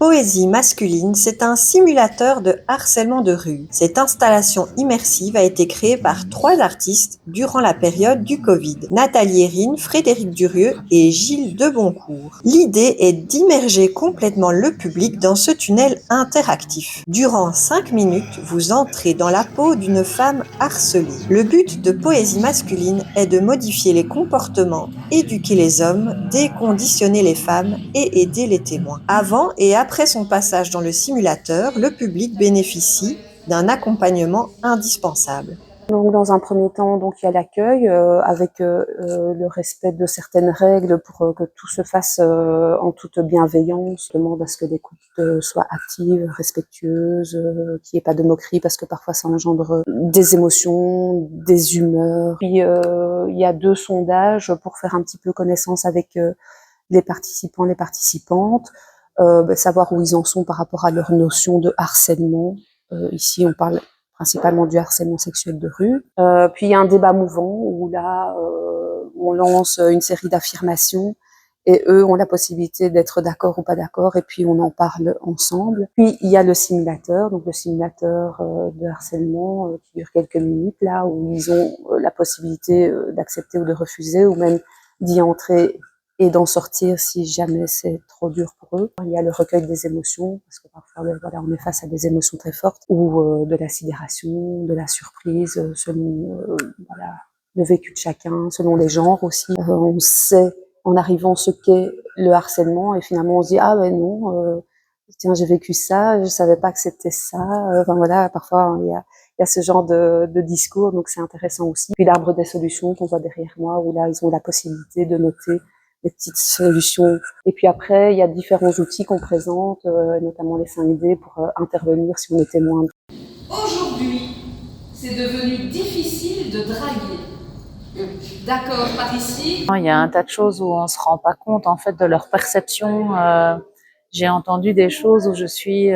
Poésie masculine, c'est un simulateur de harcèlement de rue. Cette installation immersive a été créée par 3 artistes durant la période du Covid. Nathalie Herrine, Frédéric Durieux et Gilles Deboncourt. L'idée est d'immerger complètement le public dans ce tunnel interactif. Durant 5 minutes, vous entrez dans la peau d'une femme harcelée. Le but de Poésie masculine est de modifier les comportements, éduquer les hommes, déconditionner les femmes et aider les témoins. Avant et après son passage dans le simulateur, le public bénéficie d'un accompagnement indispensable. Donc, dans un premier temps, donc il y a l'accueil avec le respect de certaines règles pour que tout se fasse en toute bienveillance. On demande à ce que l'écoute soit active, respectueuse, qu'il n'y ait pas de moquerie parce que parfois ça engendre des émotions, des humeurs. Puis il y a 2 sondages pour faire un petit peu connaissance avec les participants, les participantes, savoir où ils en sont par rapport à leur notion de harcèlement. Ici, on parle principalement du harcèlement sexuel de rue. Puis il y a un débat mouvant où là, on lance une série d'affirmations et eux ont la possibilité d'être d'accord ou pas d'accord et puis on en parle ensemble. Puis il y a le simulateur, donc le simulateur de harcèlement qui dure quelques minutes là où ils ont la possibilité d'accepter ou de refuser ou même d'y entrer et d'en sortir si jamais c'est trop dur pour eux. Il y a le recueil des émotions, parce que parfois voilà, on est face à des émotions très fortes, ou de la sidération, de la surprise, selon voilà, le vécu de chacun, selon les genres aussi. On sait en arrivant ce qu'est le harcèlement, et finalement on se dit « Ah ben non, tiens j'ai vécu ça, je savais pas que c'était ça ». Enfin voilà, parfois il y a ce genre de discours, donc c'est intéressant aussi. Puis l'arbre des solutions qu'on voit derrière moi, où là ils ont la possibilité de noter des petites solutions. Et puis après, il y a différents outils qu'on présente, notamment les 5D pour intervenir si on est témoin. Aujourd'hui, c'est devenu difficile de draguer. D'accord, par ici. Il y a un tas de choses où on se rend pas compte en fait de leur perception. J'ai entendu des choses où je suis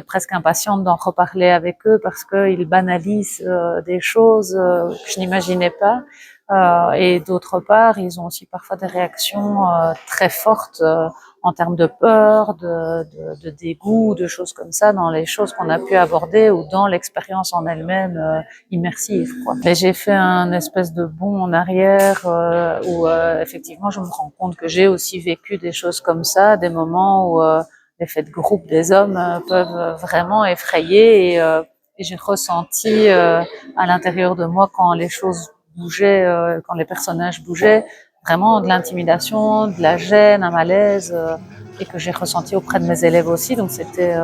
presque impatiente d'en reparler avec eux parce qu'ils banalisent des choses que je n'imaginais pas. Et d'autre part, ils ont aussi parfois des réactions très fortes en termes de peur, de dégoût, de choses comme ça, dans les choses qu'on a pu aborder ou dans l'expérience en elle-même immersive, quoi. Mais j'ai fait un espèce de bond en arrière où effectivement je me rends compte que j'ai aussi vécu des choses comme ça, des moments où l'effet de groupe des hommes peuvent vraiment effrayer et j'ai ressenti à l'intérieur de moi quand les choses bougeaient, quand les personnages bougeaient, vraiment de l'intimidation, de la gêne, un malaise et que j'ai ressenti auprès de mes élèves aussi, donc c'était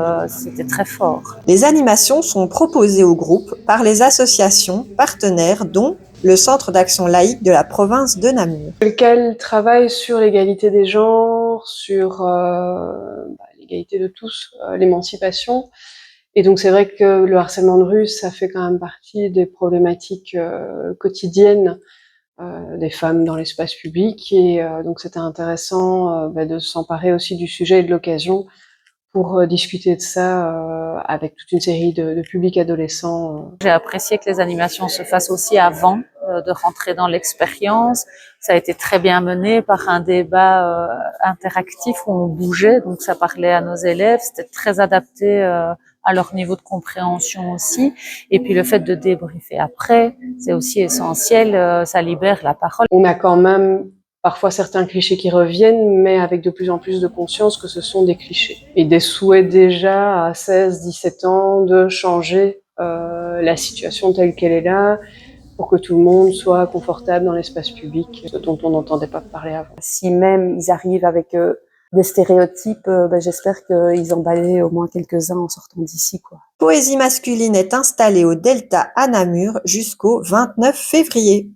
très fort. Les animations sont proposées au groupe par les associations partenaires dont le Centre d'action laïque de la province de Namur. Lequel travaille sur l'égalité des genres, sur l'égalité de tous, l'émancipation. Et donc c'est vrai que le harcèlement de rue, ça fait quand même partie des problématiques quotidiennes des femmes dans l'espace public. Et donc c'était intéressant de s'emparer aussi du sujet et de l'occasion pour discuter de ça avec toute une série de publics adolescents. J'ai apprécié que les animations se fassent aussi avant de rentrer dans l'expérience. Ça a été très bien mené par un débat interactif où on bougeait, donc ça parlait à nos élèves, c'était très adapté à leur niveau de compréhension aussi. Et puis le fait de débriefer après, c'est aussi essentiel, ça libère la parole. On a quand même parfois certains clichés qui reviennent, mais avec de plus en plus de conscience que ce sont des clichés. Et des souhaits déjà à 16, 17 ans de changer la situation telle qu'elle est là, pour que tout le monde soit confortable dans l'espace public, dont on n'entendait pas parler avant. Si même ils arrivent avec des stéréotypes, j'espère qu'ils en balaient au moins quelques-uns en sortant d'ici, quoi. Poésie masculine est installée au Delta à Namur jusqu'au 29 février.